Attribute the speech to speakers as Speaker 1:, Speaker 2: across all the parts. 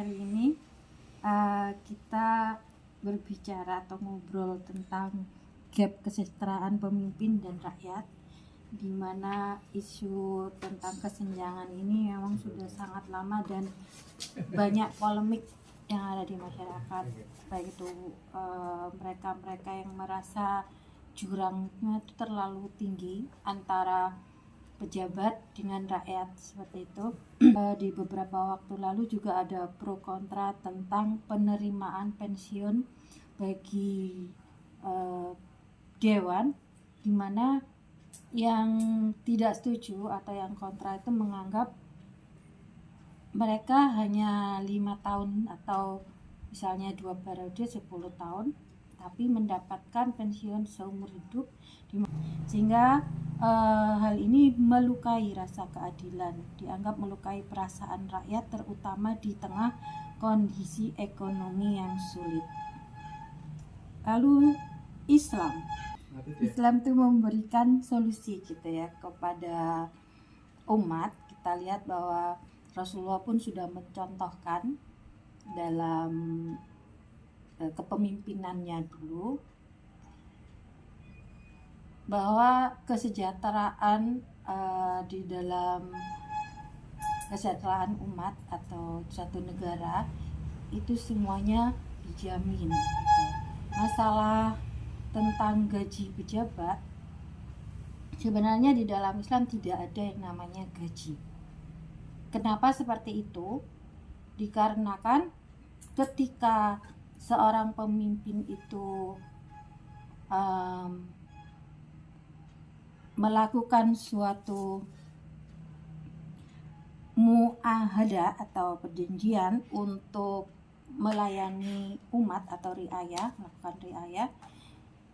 Speaker 1: kali ini kita berbicara atau ngobrol tentang gap kesejahteraan pemimpin dan rakyat, di mana isu tentang kesenjangan ini memang sudah sangat lama dan banyak polemik yang ada di masyarakat, baik itu mereka-mereka yang merasa jurangnya itu terlalu tinggi antara pejabat dengan rakyat seperti itu. Di beberapa waktu lalu juga ada pro kontra tentang penerimaan pensiun bagi dewan, di mana yang tidak setuju atau yang kontra itu menganggap mereka hanya 5 tahun atau misalnya 2 periode 10 tahun tapi mendapatkan pensiun seumur hidup, sehingga hal ini melukai rasa keadilan, dianggap melukai perasaan rakyat, terutama di tengah kondisi ekonomi yang sulit. Lalu Islam itu memberikan solusi gitu ya kepada umat. Kita lihat bahwa Rasulullah pun sudah mencontohkan dalam kepemimpinannya dulu bahwa kesejahteraan di dalam kesejahteraan umat atau suatu negara itu semuanya dijamin gitu. Masalah tentang gaji pejabat, sebenarnya di dalam Islam tidak ada yang namanya gaji. Kenapa seperti itu? Dikarenakan ketika seorang pemimpin itu melakukan suatu muahadah atau perjanjian untuk melayani umat atau melakukan riayah,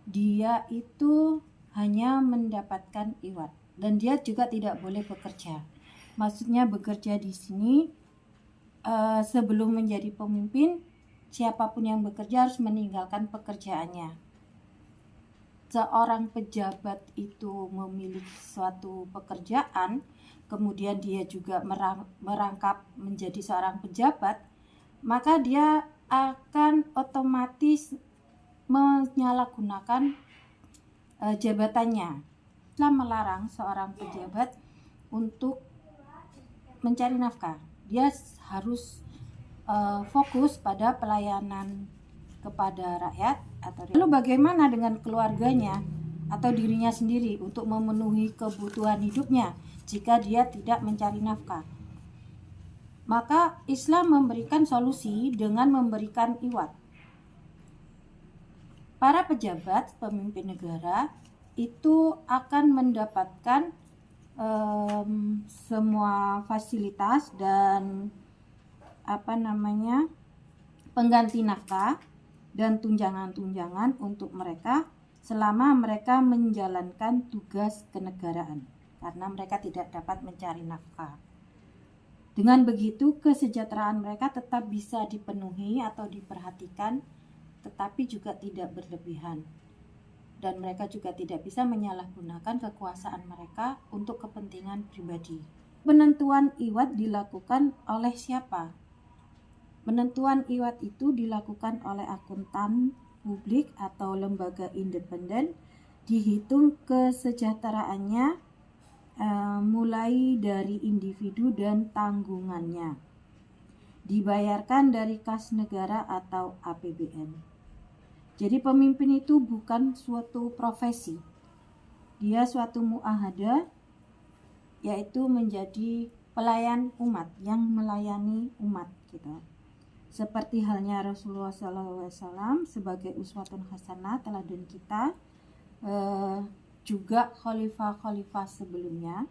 Speaker 1: dia itu hanya mendapatkan iwat dan dia juga tidak boleh bekerja. Maksudnya bekerja di sini sebelum menjadi pemimpin, siapapun yang bekerja harus meninggalkan pekerjaannya. Seorang pejabat itu memiliki suatu pekerjaan, kemudian dia juga merangkap menjadi seorang pejabat, maka dia akan otomatis menyalahgunakan jabatannya. Islam melarang seorang pejabat untuk mencari nafkah. Dia harus fokus pada pelayanan kepada rakyat. Lalu bagaimana dengan keluarganya atau dirinya sendiri untuk memenuhi kebutuhan hidupnya jika dia tidak mencari nafkah? Maka Islam memberikan solusi dengan memberikan iwat. Para pejabat, pemimpin negara itu akan mendapatkan semua fasilitas dan pengganti nafkah dan tunjangan-tunjangan untuk mereka selama mereka menjalankan tugas kenegaraan, karena mereka tidak dapat mencari nafkah. Dengan begitu kesejahteraan mereka tetap bisa dipenuhi atau diperhatikan, tetapi juga tidak berlebihan, dan mereka juga tidak bisa menyalahgunakan kekuasaan mereka untuk kepentingan pribadi. Penentuan iwat dilakukan oleh siapa? Penentuan iwat itu dilakukan oleh akuntan publik atau lembaga independen, dihitung kesejahteraannya mulai dari individu dan tanggungannya, dibayarkan dari kas negara atau APBN. Jadi pemimpin itu bukan suatu profesi, dia suatu muahadah, yaitu menjadi pelayan umat yang melayani umat gitu. Seperti halnya Rasulullah SAW sebagai uswatun hasanah, teladan kita, juga khalifah-khalifah sebelumnya,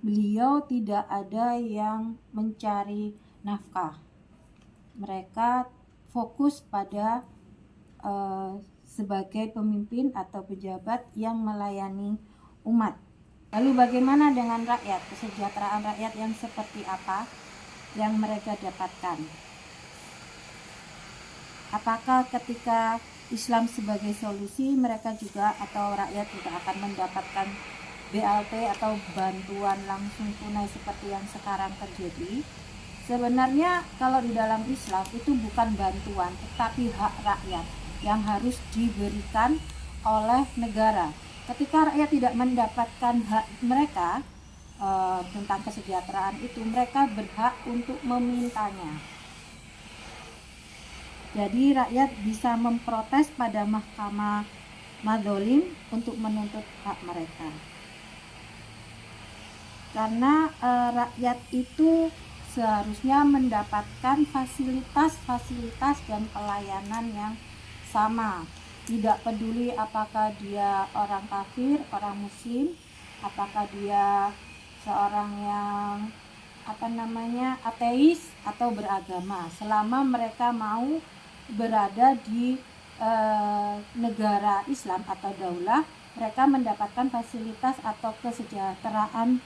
Speaker 1: beliau tidak ada yang mencari nafkah. Mereka fokus pada sebagai pemimpin atau pejabat yang melayani umat. Lalu bagaimana dengan rakyat? Kesejahteraan rakyat yang seperti apa yang mereka dapatkan? Apakah ketika Islam sebagai solusi, mereka juga atau rakyat juga akan mendapatkan BLT atau bantuan langsung tunai seperti yang sekarang terjadi? Sebenarnya kalau di dalam Islam itu bukan bantuan, tetapi hak rakyat yang harus diberikan oleh negara. Ketika rakyat tidak mendapatkan hak mereka tentang kesejahteraan itu, mereka berhak untuk memintanya. Jadi rakyat bisa memprotes pada mahkamah madzolim untuk menuntut hak mereka. Karena rakyat itu seharusnya mendapatkan fasilitas-fasilitas dan pelayanan yang sama. Tidak peduli apakah dia orang kafir, orang muslim, apakah dia seorang yang ateis atau beragama, selama mereka mau berada di negara Islam atau daulah, mereka mendapatkan fasilitas atau kesejahteraan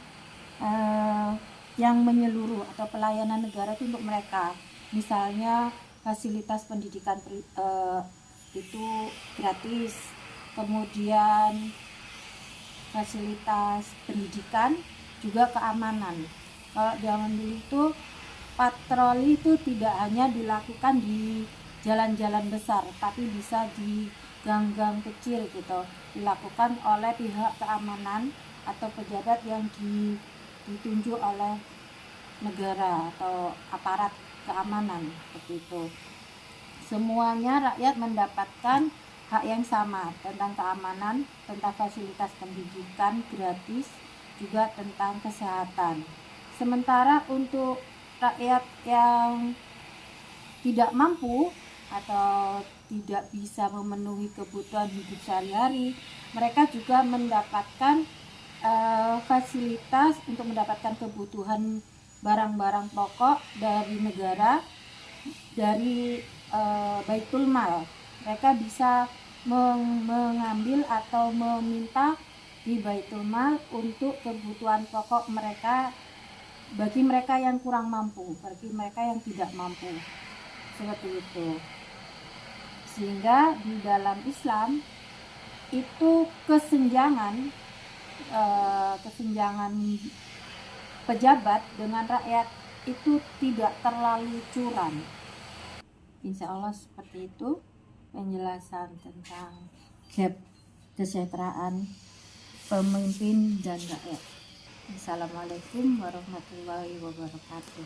Speaker 1: yang menyeluruh atau pelayanan negara itu untuk mereka. Misalnya fasilitas pendidikan itu gratis, kemudian fasilitas pendidikan, juga keamanan. Kalau zaman dulu itu patroli itu tidak hanya dilakukan di jalan-jalan besar, tapi bisa di gang-gang kecil gitu, dilakukan oleh pihak keamanan atau pejabat yang ditunjuk oleh negara atau aparat keamanan seperti itu. Semuanya rakyat mendapatkan hak yang sama tentang keamanan, tentang fasilitas pendidikan gratis, juga tentang kesehatan. Sementara untuk rakyat yang tidak mampu atau tidak bisa memenuhi kebutuhan hidup sehari-hari, mereka juga mendapatkan fasilitas untuk mendapatkan kebutuhan barang-barang pokok dari negara, dari Baitul Mal. Mereka bisa mengambil atau meminta di Baitul Mal untuk kebutuhan pokok mereka, bagi mereka yang kurang mampu, bagi mereka yang tidak mampu, seperti itu. Sehingga di dalam Islam itu kesenjangan pejabat dengan rakyat itu tidak terlalu curam. Insya Allah seperti itu penjelasan tentang gap kesejahteraan pemimpin dan rakyat. Assalamualaikum warahmatullahi wabarakatuh.